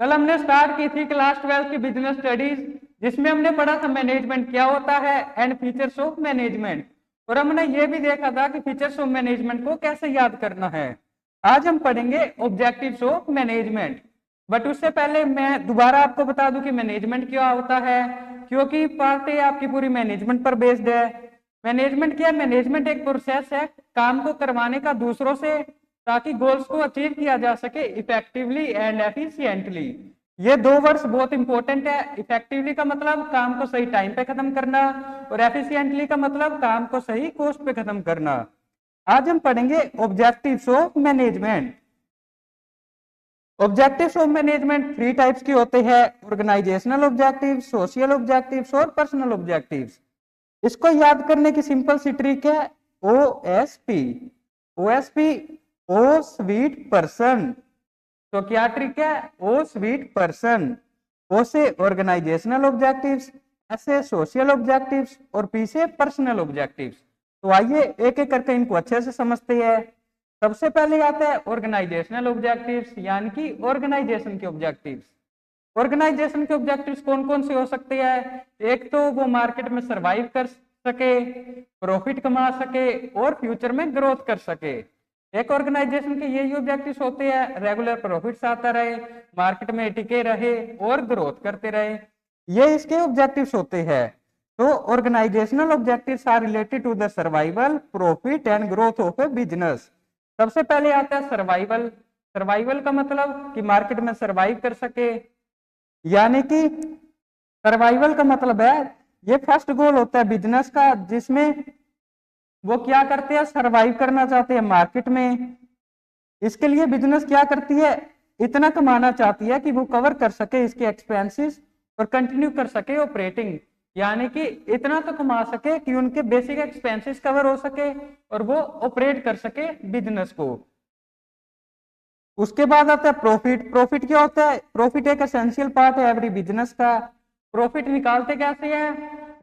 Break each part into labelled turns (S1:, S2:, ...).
S1: कल हमने स्टार्ट की थी क्लास 12 की बिजनेस स्टडीज, जिसमें हमने पढ़ा था मैनेजमेंट क्या होता है एंड फीचर्स ऑफ मैनेजमेंट। और हमने ये भी देखा था कि फीचर्स ऑफ मैनेजमेंट को कैसे याद करना है। आज हम पढ़ेंगे ऑब्जेक्टिव्स ऑफ मैनेजमेंट। बट उससे पहले मैं दोबारा आपको बता दूं कि मैनेजमेंट क्या होता है, क्योंकि पार्ट आपकी पूरी मैनेजमेंट पर बेस्ड है। मैनेजमेंट क्या है? मैनेजमेंट एक प्रोसेस है काम को करवाने का दूसरों से, ताकि गोल्स को अचीव किया जा सके इफेक्टिवली एंड एफिशिएंटली। ये दो वर्ड्स बहुत इंपॉर्टेंट है। इफेक्टिवली का मतलब काम को सही टाइम पे खत्म करना, और एफिशिएंटली का मतलब काम को सही कॉस्ट पे खत्म करना। आज हम पढ़ेंगे objectives of management. Objectives of management three types के होते हैं: ऑर्गेनाइजेशनल ऑब्जेक्टिव्स, सोशल ऑब्जेक्टिव्स और पर्सनल ऑब्जेक्टिव्स। इसको याद करने की सिंपल सी ट्रिक है ओएसपी। ओएसपी ओ स्वीट पर्सन। तो क्या ट्रिक है? ओ स्वीट पर्सन। ओ से ऑर्गेनाइजेशनल ऑब्जेक्टिव्स, एस से सोशल ऑब्जेक्टिव्स और पी से पर्सनल ऑब्जेक्टिव्स। तो आइए एक एक करके इनको अच्छे से समझते हैं। सबसे पहले आता है ऑर्गेनाइजेशनल ऑब्जेक्टिव्स, यानी कि ऑर्गेनाइजेशन के ऑब्जेक्टिव्स। ऑर्गेनाइजेशन के ऑब्जेक्टिव्स कौन कौन से हो सकते हैं? एक तो वो मार्केट में सरवाइव कर सके, प्रॉफिट कमा सके और फ्यूचर में ग्रोथ कर सके। एक ऑर्गेनाइजेशन के यही ऑब्जेक्टिव्स होते हैं: रेगुलर प्रॉफिट्स आता रहे, मार्केट में टिके रहे और ग्रोथ करते रहे। ये इसके ऑब्जेक्टिव्स होते हैं। तो organizational objectives are related to the survival, profit and growth of a business. सबसे पहले आता है सर्वाइवल। सर्वाइवल का मतलब कि मार्केट में सर्वाइव कर सके, यानी कि सर्वाइवल का मतलब है, ये फर्स्ट गोल होता है बिजनेस का, जिसमें वो क्या करते हैं? सर्वाइव करना चाहते हैं मार्केट में। इसके लिए बिजनेस क्या करती है? इतना कमाना चाहती है कि वो कवर कर सके इसके एक्सपेंसेस और कंटिन्यू कर सके ऑपरेटिंग, यानी कि इतना तो कमा सके कि उनके बेसिक एक्सपेंसेस कवर हो सके और वो ऑपरेट कर सके बिजनेस को। उसके बाद आता है प्रॉफिट। प्रॉफिट क्या होता है? प्रॉफिट एक एसेंशियल पार्ट है एवरी बिजनेस का। प्रॉफिट निकालते कैसे हैं?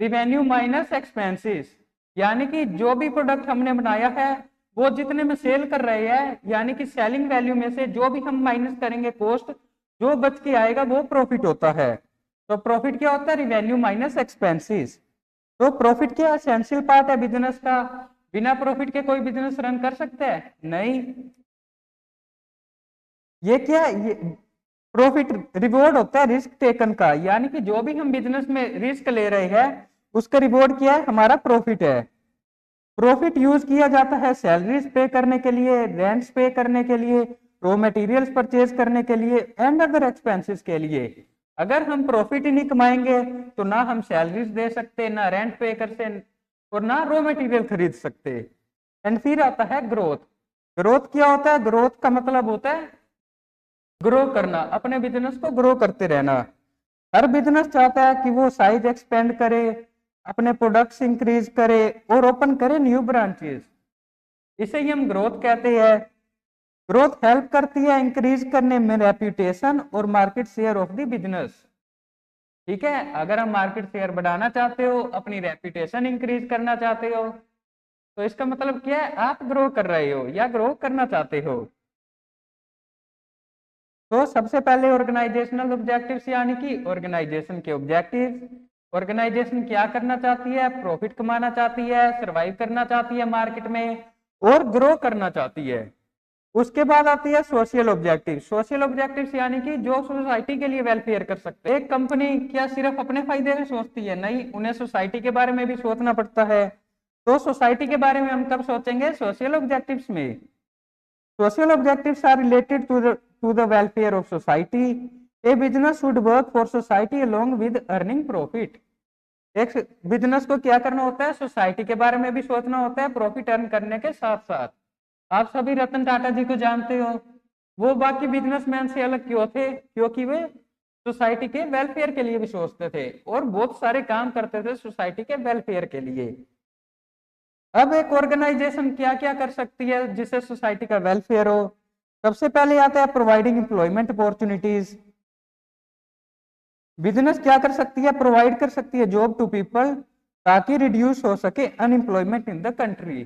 S1: रिवेन्यू माइनस एक्सपेंसेस, यानी कि जो भी प्रोडक्ट हमने बनाया है वो जितने में सेल कर रहे हैं, यानी कि सेलिंग वैल्यू में से जो भी हम माइनस करेंगे कॉस्ट, जो बच के आएगा वो प्रॉफिट होता है। तो प्रॉफिट क्या होता है? Revenue minus expenses. तो प्रॉफिट क्या एसेंशियल पार्ट है बिजनेस का। बिना प्रॉफिट के कोई बिजनेस रन कर सकता है? नहीं। ये क्या है? ये प्रॉफिट रिवॉर्ड होता है रिस्क टेकन का, यानी कि जो भी हम बिजनेस में रिस्क ले रहे हैं उसका रिवॉर्ड क्या है? हमारा प्रॉफिट है। प्रॉफिट यूज किया जाता है सैलरीज पे करने के लिए, रेंट्स पे करने के लिए, रॉ मटेरियल्स परचेज करने के लिए एंड अदर एक्सपेंसेस के लिए। अगर हम प्रॉफिट ही नहीं कमाएंगे तो ना हम सैलरीज दे सकते, ना रेंट पे कर सकते और ना रॉ मटेरियल खरीद सकते। एंड फिर आता है ग्रोथ। ग्रोथ क्या होता है? ग्रोथ का मतलब होता है ग्रो करना, अपने बिजनेस को ग्रो करते रहना। हर बिजनेस चाहता है कि वो साइज एक्सपेंड करे, अपने प्रोडक्ट्स इंक्रीज करे और ओपन करे न्यू ब्रांचेस। इसे ही हम ग्रोथ कहते हैं। ग्रोथ हेल्प करती है इंक्रीज करने में रेप्यूटेशन और market share of the business. ठीक है, अगर हम मार्केट शेयर बढ़ाना चाहते हो, अपनी रेप्यूटेशन इंक्रीज करना चाहते हो, तो इसका मतलब क्या है? आप ग्रो कर रहे हो या ग्रो करना चाहते हो। तो सबसे पहले ऑर्गेनाइजेशनल ऑब्जेक्टिव्स, यानी कि ऑर्गेनाइजेशन के ऑब्जेक्टिव्स। ऑर्गेनाइजेशन क्या करना चाहती है? प्रॉफिट कमाना चाहती है, सरवाइव करना चाहती है मार्केट में और ग्रो करना चाहती है। उसके बाद आती है सोशल ऑब्जेक्टिव। सोशल ऑब्जेक्टिव्स यानी कि जो सोसाइटी के लिए वेलफेयर कर सकते हैं। एक कंपनी क्या सिर्फ अपने फायदे में सोचती है? नहीं, उन्हें सोसाइटी के बारे में भी सोचना पड़ता है। तो सोसाइटी के बारे में हम कब सोचेंगे? सोशल ऑब्जेक्टिव्स में। Social objectives are related to the welfare of society. A business should work for society along with earning profit. एक बिजनेस को क्या करना होता है? सोसाइटी के बारे में भी सोचना होता है, प्रॉफिट अर्न करने के साथ साथ। आप सभी रतन टाटा जी को जानते हो। वो बाकी बिजनेसमैन से अलग क्यों थे? क्योंकि वे सोसाइटी के वेलफेयर के लिए भी सोचते थे और बहुत सारे काम करते थे सोसाइटी के वेलफेयर के लिए। अब एक ऑर्गेनाइजेशन क्या क्या कर सकती है जिससे सोसाइटी का वेलफेयर हो? सबसे पहले आता है प्रोवाइडिंग एम्प्लॉयमेंट अपॉर्चुनिटीज। बिजनेस क्या कर सकती है? प्रोवाइड कर सकती है जॉब टू पीपल, ताकि रिड्यूस हो सके अनएम्प्लॉयमेंट इन द कंट्री।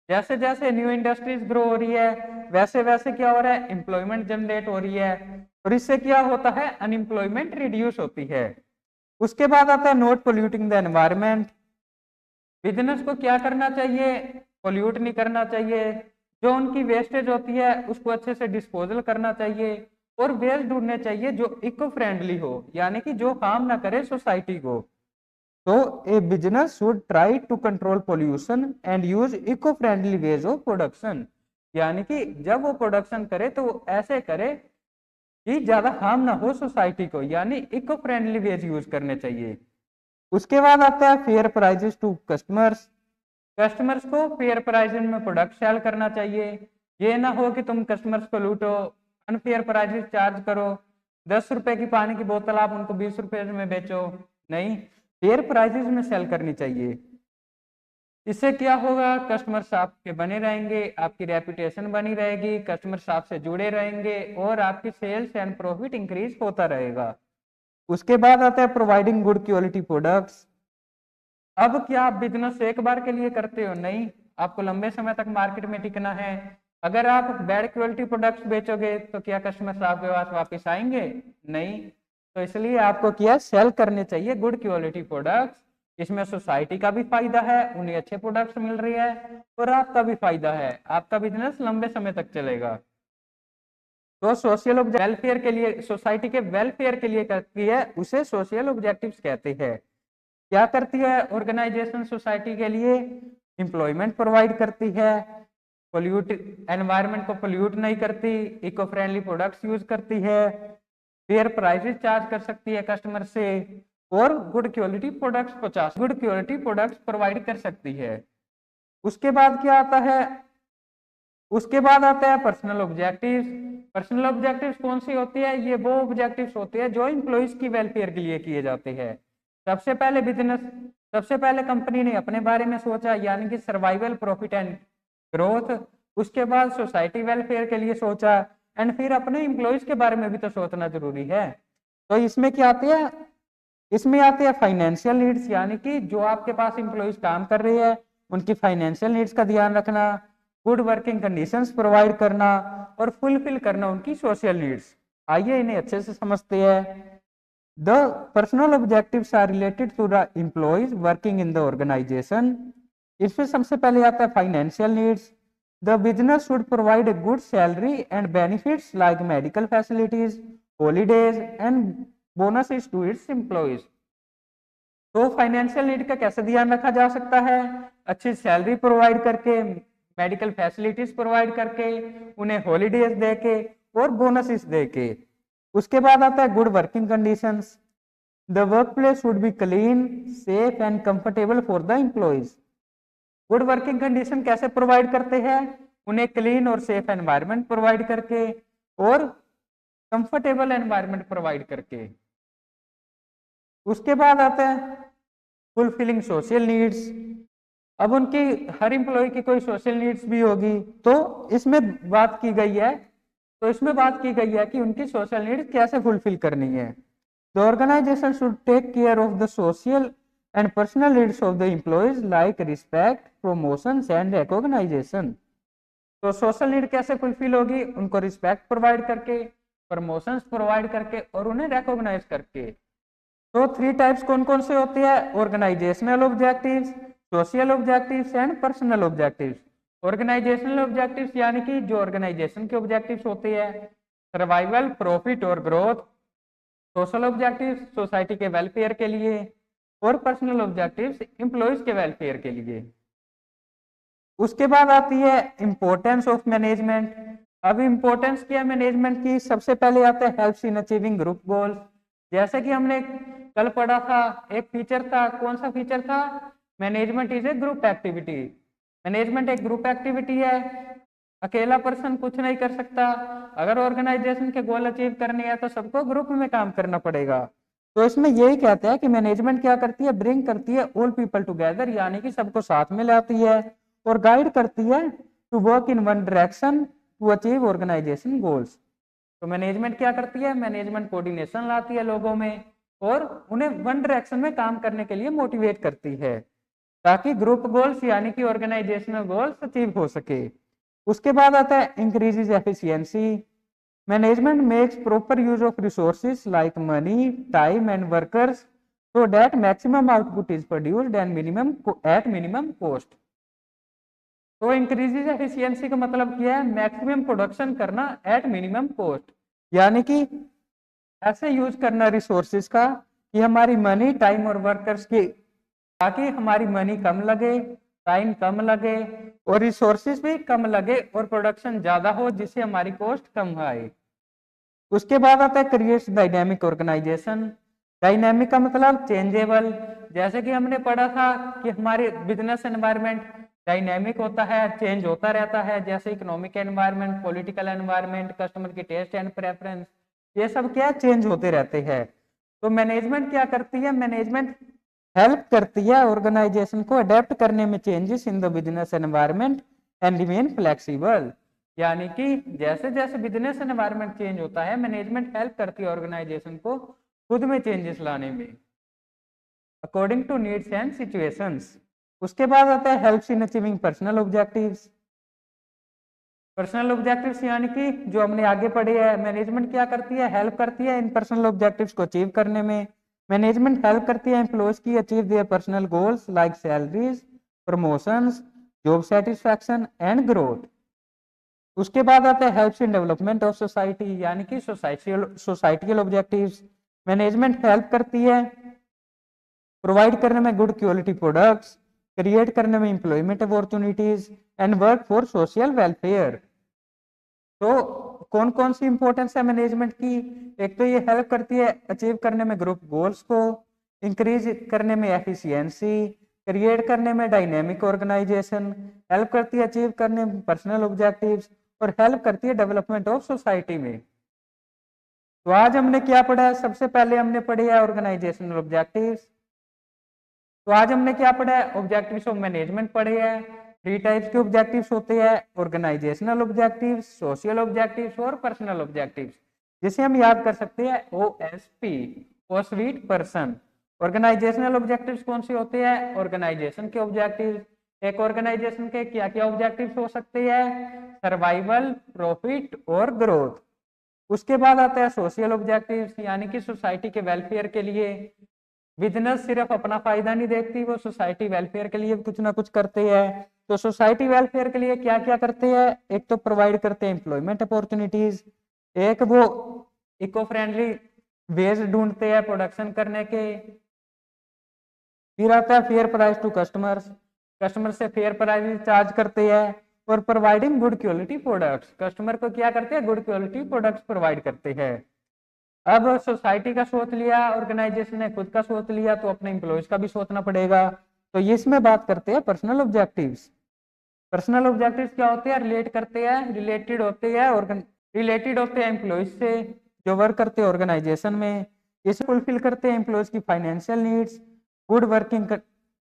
S1: जैसे जैसे न्यू इंडस्ट्रीज ग्रो हो रही है वैसे वैसे क्या हो रहा है, एम्प्लॉयमेंट जनरेट हो रही है, और इससे क्या होता है, अनएम्प्लॉयमेंट रिड्यूस होती है। उसके बाद आता है not polluting the environment. Business को क्या करना चाहिए, पोल्यूट नहीं करना चाहिए। जो उनकी वेस्टेज होती है उसको अच्छे से डिस्पोजल करना चाहिए, और वेस्ट ढूंढने चाहिए जो इको फ्रेंडली हो, यानी कि जो हार्म ना करे सोसाइटी को। तो a business should try to control pollution and use eco friendly ways of production, यानी कि जब वो प्रोडक्शन करे तो वो ऐसे करे कि ज्यादा हार्म ना हो सोसाइटी को, यानी इको फ्रेंडली वेज यूज करने चाहिए। उसके बाद आता है fair prices to customers. Customers को फेयर प्राइजेस में प्रोडक्ट सेल करना चाहिए। ये ना हो कि तुम कस्टमर्स को लूटो, अनफेयर प्राइजेस चार्ज करो, 10 रुपए की पानी की बोतल आप उनको 20 रुपए में बेचो। नहीं, फेयर प्राइजेस में सेल करनी चाहिए। इससे क्या होगा, कस्टमर्स आपके बने रहेंगे, आपकी रेपुटेशन बनी रहेगी, कस्टमर्स आपसे जुड़े रहेंगे, और आपकी सेल्स एंड प्रॉफिट इंक्रीज होता रहेगा। उसके बाद आता है प्रोवाइडिंग गुड क्वालिटी प्रोडक्ट्स। अब क्या आप बिजनेस एक बार के लिए करते हो, नहीं, आपको लंबे समय तक मार्केट में टिकना है। अगर आप बैड क्वालिटी प्रोडक्ट्स बेचोगे तो क्या कस्टमर्स आपके पास वापस आएंगे, नहीं। तो इसलिए आपको क्या सेल करने चाहिए गुड क्वालिटी प्रोडक्ट्स। इसमें सोसाइटी का भी फायदा है, उन्हें अच्छे प्रोडक्ट्स मिल रही है, और आपका भी फायदा है, आपका बिजनेस लंबे समय तक चलेगा। तो सोशल वेलफेयर के लिए, सोसाइटी के वेलफेयर के लिए करती है, उसे सोशल ऑब्जेक्टिव्स कहते हैं। क्या करती है ऑर्गेनाइजेशन सोसाइटी के लिए, एम्प्लॉयमेंट प्रोवाइड करती है, पोल्यूट एनवायरनमेंट को पोल्यूट नहीं करती, इको फ्रेंडली प्रोडक्ट्स यूज करती है, फेयर प्राइसेस चार्ज कर सकती है कस्टमर से, और गुड क्वालिटी प्रोडक्ट्स प्रोवाइड कर सकती है। उसके बाद क्या आता है, उसके बाद आता है पर्सनल ऑब्जेक्टिव्स। पर्सनल ऑब्जेक्टिव्स कौन सी होती है, ये वो ऑब्जेक्टिव्स होते हैं जो एम्प्लॉइज की वेलफेयर के लिए किए जाते हैं। सबसे पहले कंपनी ने अपने बारे में सोचा, यानी कि सर्वाइवल, प्रॉफिट एंड ग्रोथ। उसके बाद सोसाइटी वेलफेयर के लिए सोचा, एंड फिर अपने एम्प्लॉइज के बारे में भी तो सोचना जरूरी है। तो इसमें क्या आती है, इसमें आते हैं फाइनेंशियल नीड्स, यानी कि जो आपके पास एम्प्लॉइज काम कर रहे हैं उनकी फाइनेंशियल नीड्स का ध्यान रखना, गुड वर्किंग कंडीशंस प्रोवाइड करना, और फुलफिल करना उनकी सोशल नीड्स। आइए इन्हें अच्छे से समझते हैं। The personal objectives are related to the employees working in the organization. इसमें सबसे पहले आता है financial needs. The business should provide a good salary and benefits like medical facilities, holidays and bonuses to its employees. तो financial need का कैसे ध्यान रखा जा सकता है, अच्छी सैलरी प्रोवाइड करके, मेडिकल फैसिलिटीज प्रोवाइड करके, उन्हें हॉलीडेज देके, और बोनसेस देके। उसके बाद आता है good working conditions. The work place should be clean, safe and comfortable for the employees. Good working condition कैसे प्रोवाइड करते हैं, उन्हें क्लीन और सेफ एनवायरनमेंट प्रोवाइड करके, और कंफर्टेबल एनवायरनमेंट प्रोवाइड करके। उसके बाद आता है फुलफिलिंग सोशल नीड्स। अब उनकी हर एम्प्लॉय की कोई सोशल नीड्स भी होगी, तो इसमें बात की गई है, कि उनकी सोशल नीड्स कैसे फुलफिल करनी है। The organization should take care of the social and personal needs of the employees like respect, promotions and recognization. तो सोशल नीड कैसे फुलफिल होगी, उनको रिस्पेक्ट प्रोवाइड करके, प्रमोशंस प्रोवाइड करके, और उन्हें रिकॉग्नाइज करके। तो 3 टाइप्स कौन कौन से होते हैं, organizational objectives, social objectives and personal objectives. Organizational objectives यानी कि जो ऑर्गेनाइजेशन के ऑब्जेक्टिव्स होते हैं, सर्वाइवल, प्रॉफिट और ग्रोथ। सोशल ऑब्जेक्टिव्स सोसाइटी के वेलफेयर के लिए, और पर्सनल ऑब्जेक्टिव्स एम्प्लॉयज के वेलफेयर के लिए। उसके बाद आती है इंपॉर्टेंस ऑफ मैनेजमेंट। अब इंपॉर्टेंस क्या है मैनेजमेंट की, सबसे पहले आता है helps in achieving group goals. जैसे कि हमने कल पढ़ा था, एक फीचर था, कौन सा फीचर था, management is a group activity. Management एक ग्रुप एक्टिविटी है, अकेला पर्सन कुछ नहीं कर सकता। अगर ऑर्गेनाइजेशन के गोल अचीव करने हैं तो सबको ग्रुप में काम करना पड़ेगा। तो इसमें यही कहते हैं कि मैनेजमेंट क्या करती है, ब्रिंग करती है ऑल पीपल टुगेदर, यानी कि सबको साथ में लाती है, और गाइड करती है to work in one direction to achieve organization goals. तो मैनेजमेंट क्या करती है, मैनेजमेंट कोऑर्डिनेशन लाती है लोगों में, और उन्हें वन डायरेक्शन में काम करने के लिए मोटिवेट करती है। ताकि ग्रुप गोल्स यानी कि ऑर्गेनाइजेशनल गोल्स अचीव हो सके। उसके बाद आता है increases efficiency. Management makes proper use of resources like money, time and workers so that maximum output is produced and minimum cost. तो इंक्रीजेज एफिशिएंसी का मतलब क्या है? मैक्सिमम प्रोडक्शन करना एट मिनिमम कॉस्ट, यानी कि ऐसे यूज करना रिसोर्सेज का कि हमारी मनी, टाइम और वर्कर्स की, ताकि हमारी मनी कम लगे, टाइम कम लगे और रिसोर्सेज भी कम लगे और प्रोडक्शन ज्यादा हो, जिससे हमारी कॉस्ट कम आए। उसके बाद आता है क्रिएट्स डायनेमिक ऑर्गेनाइजेशन। डायनेमिक का मतलब चेंजेबल। जैसे कि हमने पढ़ा था कि हमारे बिजनेस एनवायरनमेंट डायनेमिक होता है, चेंज होता रहता है, जैसे economic environment, political environment, customer की टेस्ट एंड प्रेफरेंस, ये सब क्या चेंज होते रहते हैं। तो मैनेजमेंट क्या करती है? मैनेजमेंट हेल्प करती है ऑर्गेनाइजेशन को अडेप्ट करने में changes in the business environment and remain flexible. यानी कि जैसे जैसे बिजनेस एनवायरनमेंट चेंज होता है, मैनेजमेंट हेल्प करती है ऑर्गेनाइजेशन को खुद में चेंजेस लाने में according to needs and situations. उसके बाद आता है helps in achieving personal objectives. Personal objectives यानी कि जो हमने आगे पढ़े हैं, मैनेजमेंट क्या करती है? हेल्प करती है इन पर्सनल ऑब्जेक्टिव्स को अचीव करने में। मैनेजमेंट हेल्प करती है एम्प्लॉयज की achieve their personal goals like salaries, promotions, job satisfaction and growth. उसके बाद आता है helps in development of society, यानी कि सोसाइटियल ऑब्जेक्टिव्स। मैनेजमेंट हेल्प करती है प्रोवाइड करने में गुड क्वालिटी प्रोडक्ट्स, क्रिएट करने में employment opportunities and work for social welfare. तो कौन कौन सी इंपॉर्टेंस है मैनेजमेंट की? एक तो ये हेल्प करती है अचीव करने में ग्रुप गोल्स को, इंक्रीज करने में एफिशिएंसी, क्रिएट करने में डायनेमिक ऑर्गेनाइजेशन, हेल्प करती है अचीव करने में पर्सनल ऑब्जेक्टिव्स और हेल्प करती है डेवलपमेंट ऑफ सोसाइटी में। तो आज हमने क्या पढ़ा है? सबसे पहले हमने पढ़े है ऑर्गेनाइजेशनल ऑब्जेक्टिव्स। तो आज हमने क्या पढ़ा है? ऑब्जेक्टिव्स ऑफ मैनेजमेंट पढ़े हैं। 3 टाइप्स के ऑब्जेक्टिव्स होते हैं, ऑर्गेनाइजेशनल ऑब्जेक्टिव्स, सोशल ऑब्जेक्टिव्स और पर्सनल ऑब्जेक्टिव्स, जिसे हम याद कर सकते हैं OSP, ओ स्वीट पर्सन। ऑर्गेनाइजेशनल ऑब्जेक्टिव्स कौन से होते हैं? ऑर्गेनाइजेशन के ऑब्जेक्टिव्स। एक ऑर्गेनाइजेशन के क्या क्या ऑब्जेक्टिव्स हो सकते हैं? सर्वाइवल, प्रॉफिट और ग्रोथ। उसके बाद आता है सोशल ऑब्जेक्टिव्स, यानी कि सोसाइटी के वेलफेयर के लिए। बिजनेस सिर्फ अपना फायदा नहीं देखती, वो सोसाइटी वेलफेयर के लिए कुछ ना कुछ करते हैं। तो सोसाइटी वेलफेयर के लिए क्या क्या करते हैं? एक तो प्रोवाइड करते हैं एम्प्लॉयमेंट अपॉर्चुनिटीज, एक वो इको फ्रेंडली वेज ढूंढते हैं प्रोडक्शन करने के। फिर आता है fair price to customers, customer से फेयर प्राइस चार्ज करते हैं। और providing good quality products, customer को क्या करते हैं? गुड क्वालिटी प्रोडक्ट्स प्रोवाइड करते हैं। अब सोसाइटी का सोच लिया, ऑर्गेनाइजेशन ने खुद का सोच लिया, तो अपने एम्प्लॉयज का भी सोचना पड़ेगा। तो ये इसमें बात करते हैं पर्सनल ऑब्जेक्टिव्स। पर्सनल ऑब्जेक्टिव्स क्या होते हैं? रिलेटेड होते हैं एम्प्लॉयज से जो वर्क करते हैं ऑर्गेनाइजेशन में। इसे फुलफिल करते हैं एम्प्लॉयज की फाइनेंशियल नीड्स, गुड वर्किंग,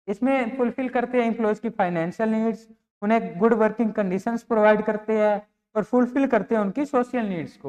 S1: इसमें फुलफिल करते हैं एम्प्लॉयज की फाइनेंशियल नीड्स, उन्हें गुड वर्किंग कंडीशंस प्रोवाइड करते हैं और फुलफिल करते हैं उनकी सोशल नीड्स को।